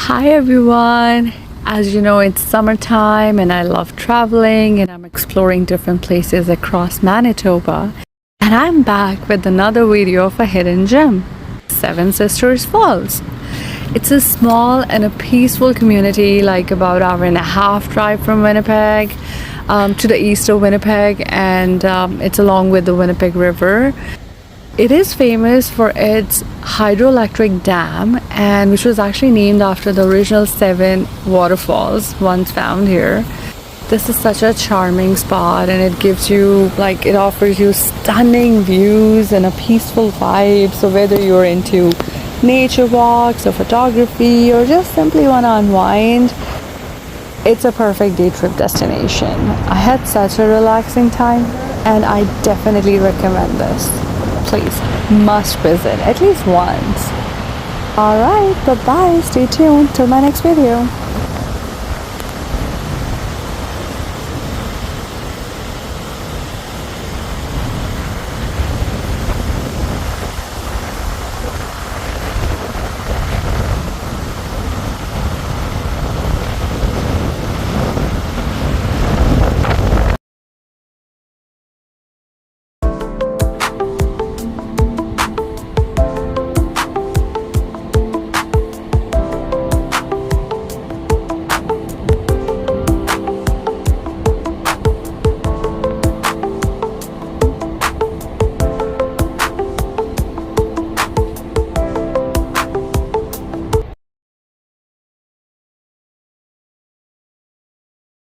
Hi everyone! As you know, it's summertime and I love traveling and I'm exploring different places across Manitoba. And I'm back with another video of a hidden gem, Seven Sisters Falls. It's a small and a peaceful community, like about an hour and a half drive from Winnipeg, to the east of Winnipeg, and it's along with the Winnipeg River. It is famous for its hydroelectric dam, and which was actually named after the original 7 waterfalls once found here. This is such a charming spot, and it offers you stunning views and a peaceful vibe. So whether you're into nature walks or photography or just simply want to unwind, it's a perfect day trip destination. I had such a relaxing time and I definitely recommend this. Please, must visit at least once. Alright, bye bye, stay tuned till my next video.